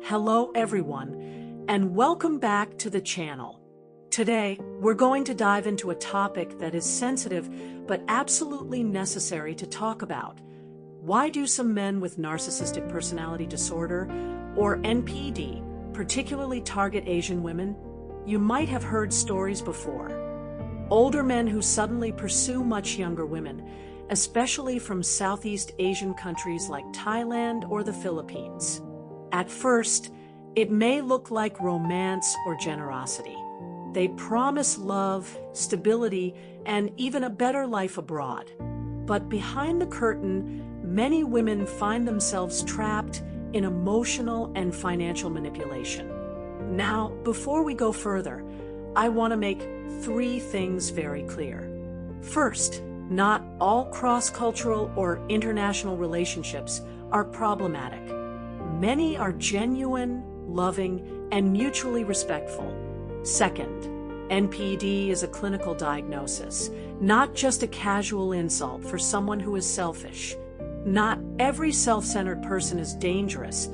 Hello everyone, and welcome back to the channel. Today, we're going to dive into a topic that is sensitive but absolutely necessary to talk about. Why do some men with Narcissistic Personality Disorder, or NPD, particularly target Asian women? You might have heard stories before. Older men who suddenly pursue much younger women, especially from Southeast Asian countries like Thailand or the Philippines. At first, it may look like romance or generosity. They promise love, stability, and even a better life abroad. But behind the curtain, many women find themselves trapped in emotional and financial manipulation. Now, before we go further, I want to make 3 things very clear. First, not all cross-cultural or international relationships are problematic. Many are genuine, loving, and mutually respectful. Second, NPD is a clinical diagnosis, not just a casual insult for someone who is selfish. Not every self-centered person is dangerous,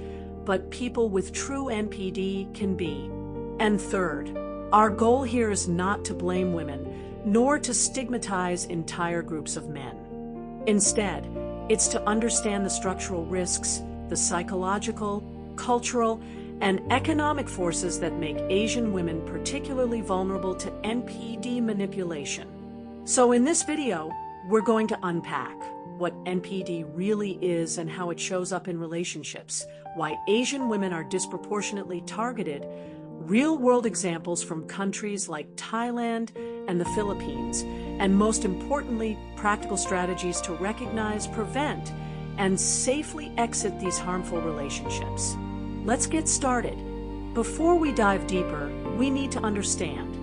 but people with true NPD can be. And third, our goal here is not to blame women, nor to stigmatize entire groups of men. Instead, it's to understand the structural risks, the psychological, cultural, and economic forces that make Asian women particularly vulnerable to NPD manipulation. So in this video, we're going to unpack what NPD really is and how it shows up in relationships, why Asian women are disproportionately targeted, real-world examples from countries like Thailand and the Philippines, and most importantly, practical strategies to recognize, prevent, and safely exit these harmful relationships. Let's get started. Before we dive deeper, we need to understand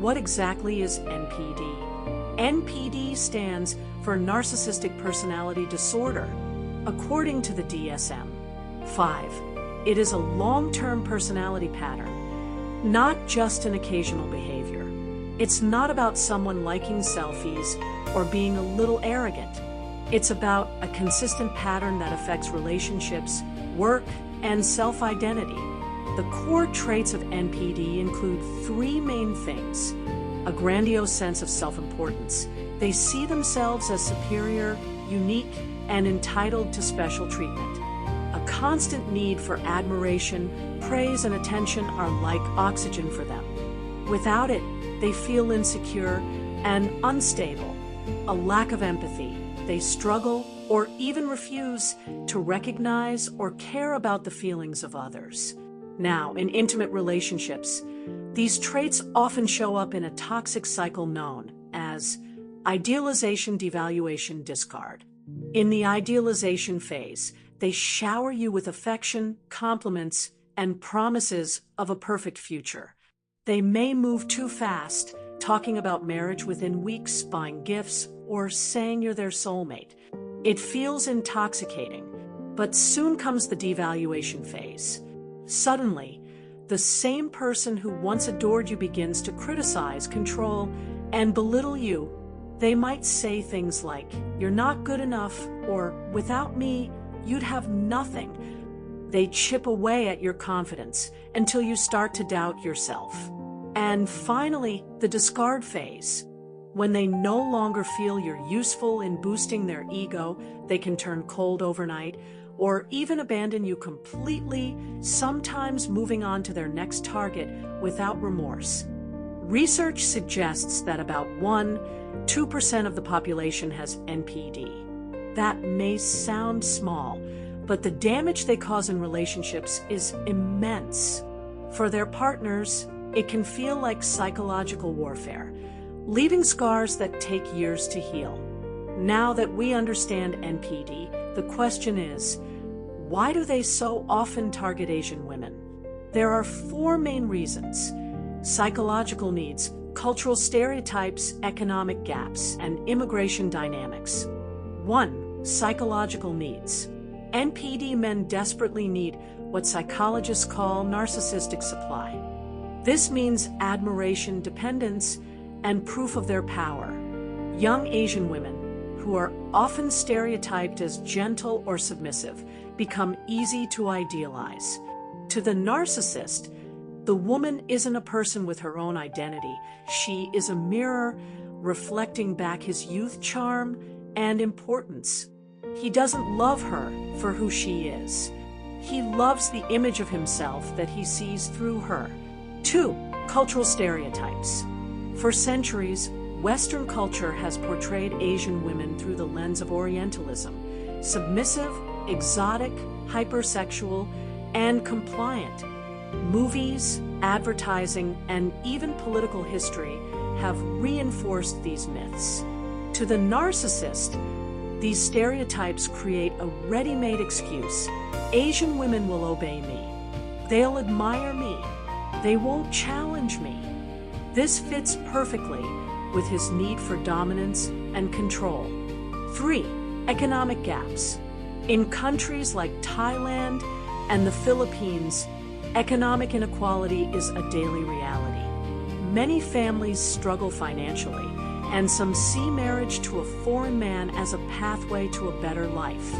what exactly is NPD. NPD stands for Narcissistic Personality Disorder, according to the DSM-5. It is a long-term personality pattern, not just an occasional behavior. It's not about someone liking selfies or being a little arrogant. It's about a consistent pattern that affects relationships, work, and self-identity. The core traits of NPD include 3 main things: a grandiose sense of self-importance. They see themselves as superior, unique, and entitled to special treatment. A constant need for admiration, praise, and attention are like oxygen for them. Without it, they feel insecure and unstable. A lack of empathy. They struggle or even refuse to recognize or care about the feelings of others. Now, in intimate relationships, these traits often show up in a toxic cycle known as Idealization Devaluation Discard. In the idealization phase, they shower you with affection, compliments, and promises of a perfect future. They may move too fast, talking about marriage within weeks, buying gifts, or saying you're their soulmate. It feels intoxicating, but soon comes the devaluation phase. Suddenly, the same person who once adored you begins to criticize, control, and belittle you. They might say things like, "You're not good enough," or "Without me, you'd have nothing." They chip away at your confidence until you start to doubt yourself. And finally, the discard phase. When they no longer feel you're useful in boosting their ego, they can turn cold overnight or even abandon you completely, sometimes moving on to their next target without remorse. Research suggests that about 1–2% of the population has NPD. That may sound small, but the damage they cause in relationships is immense. For their partners, it can feel like psychological warfare, leaving scars that take years to heal. Now that we understand NPD, the question is, why do they so often target Asian women? There are 4 main reasons: psychological needs, cultural stereotypes, economic gaps, and immigration dynamics. 1. Psychological needs. NPD men desperately need what psychologists call narcissistic supply. This means admiration, dependence, and proof of their power. Young Asian women, who are often stereotyped as gentle or submissive, become easy to idealize. To the narcissist, the woman isn't a person with her own identity. She is a mirror reflecting back his youth, charm, and importance. He doesn't love her for who she is. He loves the image of himself that he sees through her. 2. Cultural stereotypes. For centuries, Western culture has portrayed Asian women through the lens of Orientalism: submissive, exotic, hypersexual, and compliant. Movies, advertising, and even political history have reinforced these myths. To the narcissist, these stereotypes create a ready-made excuse. Asian women will obey me. They'll admire me. They won't challenge me. This fits perfectly with his need for dominance and control. 3. Economic gaps. In countries like Thailand and the Philippines, economic inequality is a daily reality. Many families struggle financially, and some see marriage to a foreign man as a pathway to a better life.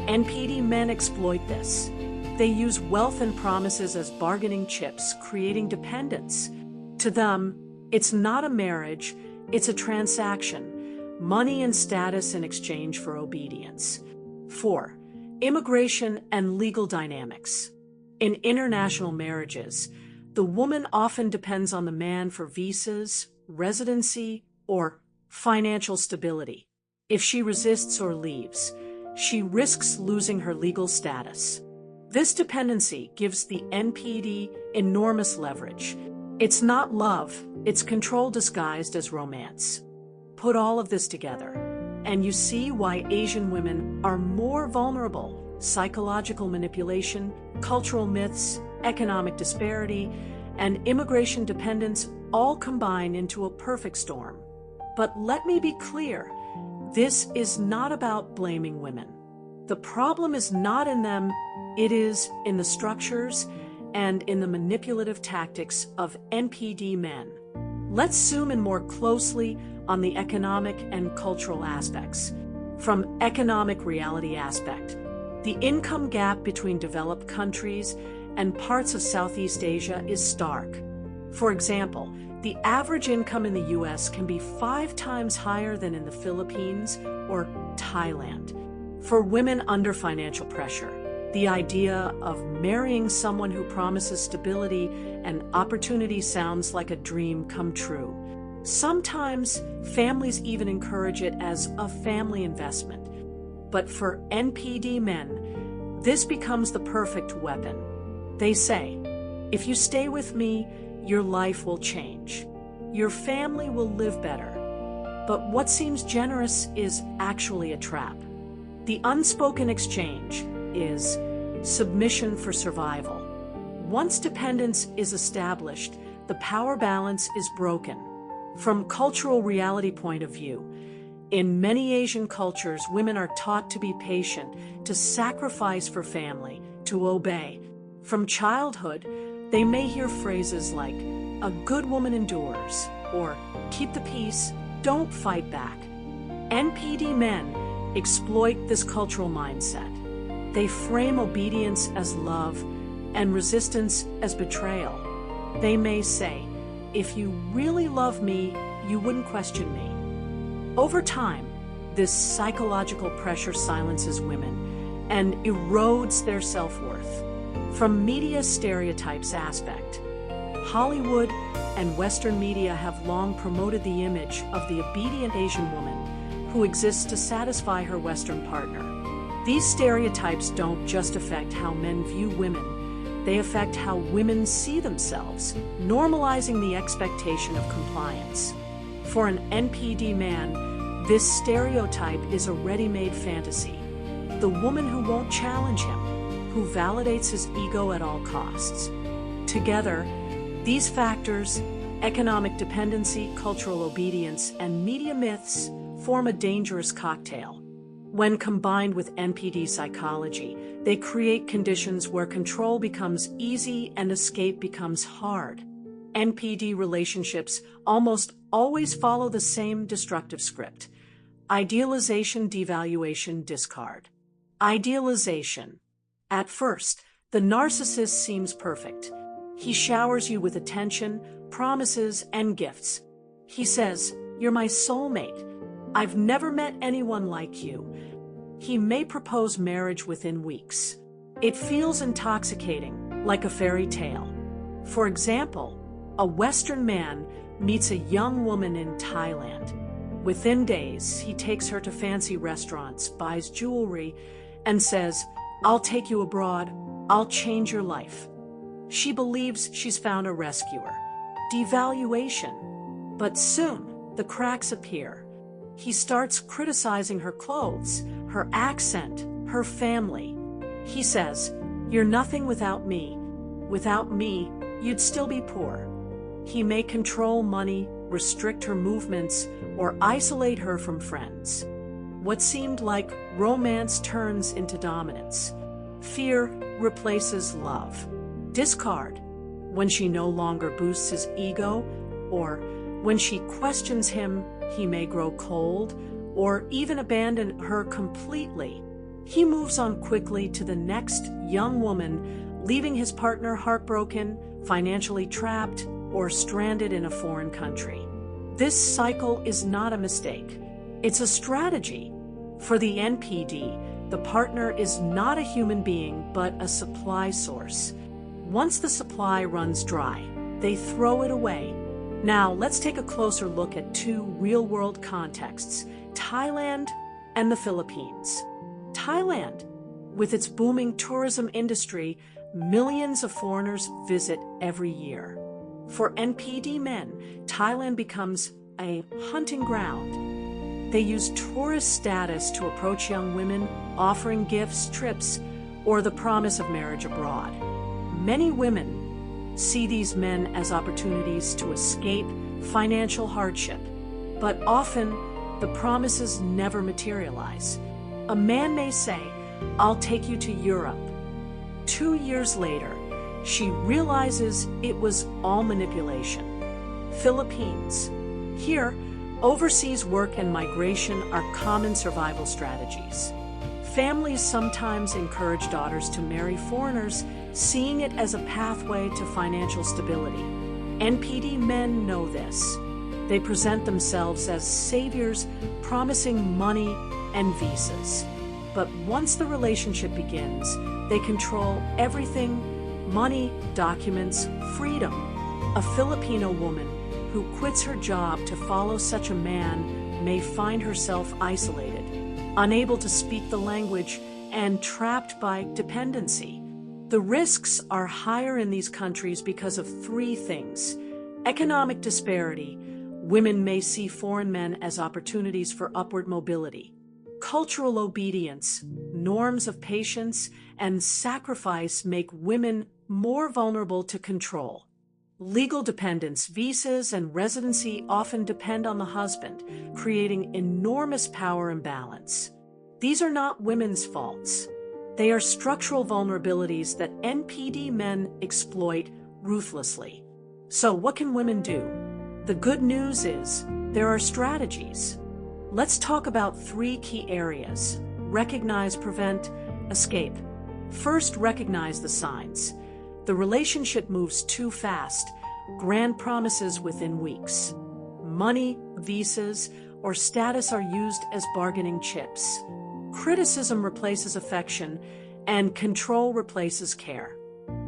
NPD men exploit this. They use wealth and promises as bargaining chips, creating dependence. To them, it's not a marriage, it's a transaction, money and status in exchange for obedience. 4. Immigration and legal dynamics. In international marriages, the woman often depends on the man for visas, residency, or financial stability. If she resists or leaves, she risks losing her legal status. This dependency gives the NPD enormous leverage. It's not love, it's control disguised as romance. Put all of this together, and you see why Asian women are more vulnerable. Psychological manipulation, cultural myths, economic disparity, and immigration dependence all combine into a perfect storm. But let me be clear, this is not about blaming women. The problem is not in them, it is in the structures and in the manipulative tactics of NPD men. Let's zoom in more closely on the economic and cultural aspects. From economic reality aspect, the income gap between developed countries and parts of Southeast Asia is stark. For example, the average income in the US can be 5 times higher than in the Philippines or Thailand. For women under financial pressure, the idea of marrying someone who promises stability and opportunity sounds like a dream come true. Sometimes families even encourage it as a family investment. But for NPD men, this becomes the perfect weapon. They say, if you stay with me, your life will change. Your family will live better. But what seems generous is actually a trap. The unspoken exchange is submission for survival. Once dependence is established, the power balance is broken. From cultural reality point of view, in many Asian cultures, women are taught to be patient, to sacrifice for family, to obey. From childhood, they may hear phrases like, "A good woman endures," or "Keep the peace, don't fight back." NPD men exploit this cultural mindset. They frame obedience as love and resistance as betrayal. They may say, "If you really love me, you wouldn't question me." Over time, this psychological pressure silences women and erodes their self-worth. From media stereotypes aspect, Hollywood and Western media have long promoted the image of the obedient Asian woman who exists to satisfy her Western partner. These stereotypes don't just affect how men view women, they affect how women see themselves, normalizing the expectation of compliance. For an NPD man, this stereotype is a ready-made fantasy. The woman who won't challenge him, who validates his ego at all costs. Together, these factors, economic dependency, cultural obedience, and media myths, form a dangerous cocktail. When combined with NPD psychology, they create conditions where control becomes easy and escape becomes hard. NPD relationships almost always follow the same destructive script. Idealization Devaluation Discard. Idealization. At first, The narcissist seems perfect. He showers you with attention, promises, and gifts. He says, "You're my soulmate. I've never met anyone like you." He may propose marriage within weeks. It feels intoxicating, like a fairy tale. For example, a Western man meets a young woman in Thailand. Within days, he takes her to fancy restaurants, buys jewelry, and says, "I'll take you abroad. I'll change your life." She believes she's found a rescuer. Devaluation. But soon, the cracks appear. He starts criticizing her clothes, her accent, her family. He says, "You're nothing without me. Without me, you'd still be poor." He may control money, restrict her movements, or isolate her from friends. What seemed like romance turns into dominance. Fear replaces love. Discard. When she no longer boosts his ego, or when she questions him, he may grow cold, or even abandon her completely. He moves on quickly to the next young woman, leaving his partner heartbroken, financially trapped, or stranded in a foreign country. This cycle is not a mistake. It's a strategy. For the NPD, the partner is not a human being, but a supply source. Once the supply runs dry, they throw it away. Now, let's take a closer look at two real-world contexts, Thailand and the Philippines. Thailand, with its booming tourism industry, millions of foreigners visit every year. For NPD men, Thailand becomes a hunting ground. They use tourist status to approach young women, offering gifts, trips, or the promise of marriage abroad. Many women see these men as opportunities to escape financial hardship, but often the promises never materialize. A man may say, "I'll take you to Europe." 2 years later, she realizes it was all manipulation. Philippines. Here, overseas work and migration are common survival strategies. Families sometimes encourage daughters to marry foreigners, seeing it as a pathway to financial stability. NPD men know this. They present themselves as saviors, promising money and visas. But once the relationship begins, they control everything: money, documents, freedom. A Filipino woman who quits her job to follow such a man may find herself isolated, unable to speak the language, and trapped by dependency. The risks are higher in these countries because of three things: economic disparity. Women may see foreign men as opportunities for upward mobility. Cultural obedience, norms of patience, and sacrifice make women more vulnerable to control. Legal dependence, visas, and residency often depend on the husband, creating enormous power imbalance. These are not women's faults. They are structural vulnerabilities that NPD men exploit ruthlessly. So what can women do? The good news is there are strategies. Let's talk about three key areas: recognize, prevent, escape. First, recognize the signs. The relationship moves too fast. Grand promises within weeks. Money, visas, or status are used as bargaining chips. Criticism replaces affection, and control replaces care.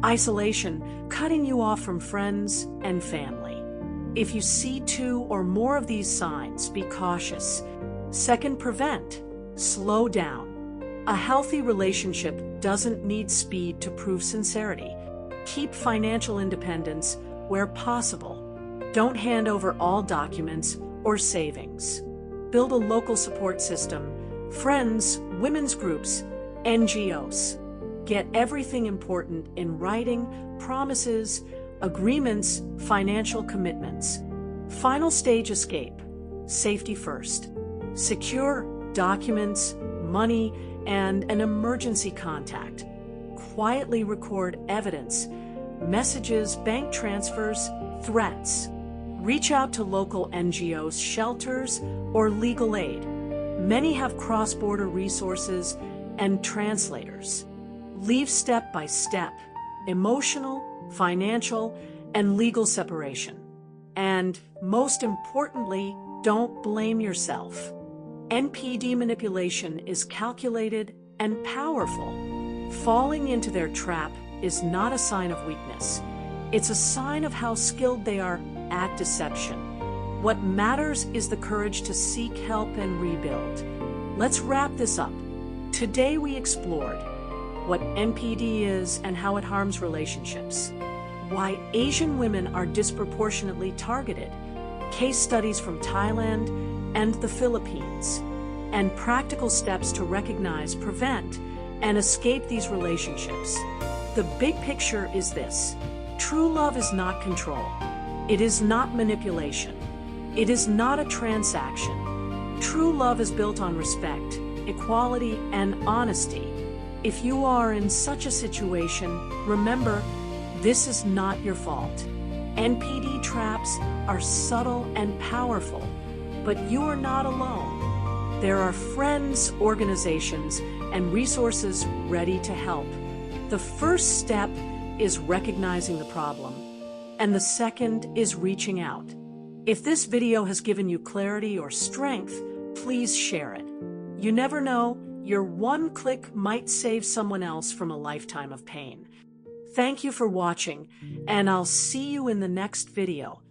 Isolation, cutting you off from friends and family. If you see two or more of these signs, be cautious. Second, prevent. Slow down. A healthy relationship doesn't need speed to prove sincerity. Keep financial independence where possible. Don't hand over all documents or savings. Build a local support system: friends, women's groups, NGOs. Get everything important in writing: promises, agreements, financial commitments. Final stage: escape. Safety first. Secure documents, money, and an emergency contact. Quietly record evidence: messages, bank transfers, threats. Reach out to local NGOs, shelters, or legal aid. Many have cross-border resources and translators. Leave step by step, emotional, financial, and legal separation. And most importantly, don't blame yourself. NPD manipulation is calculated and powerful. Falling into their trap is not a sign of weakness. It's a sign of how skilled they are at deception. What matters is the courage to seek help and rebuild. Let's wrap this up. Today we explored what NPD is and how it harms relationships, why Asian women are disproportionately targeted, case studies from Thailand and the Philippines, and practical steps to recognize, prevent, and escape these relationships. The big picture is this: true love is not control. It is not manipulation. It is not a transaction. True love is built on respect, equality, and honesty. If you are in such a situation, remember, this is not your fault. NPD traps are subtle and powerful, but you are not alone. There are friends, organizations, and resources ready to help. The first step is recognizing the problem, and the second is reaching out. If this video has given you clarity or strength, please share it. You never know, your one click might save someone else from a lifetime of pain. Thank you for watching, and I'll see you in the next video.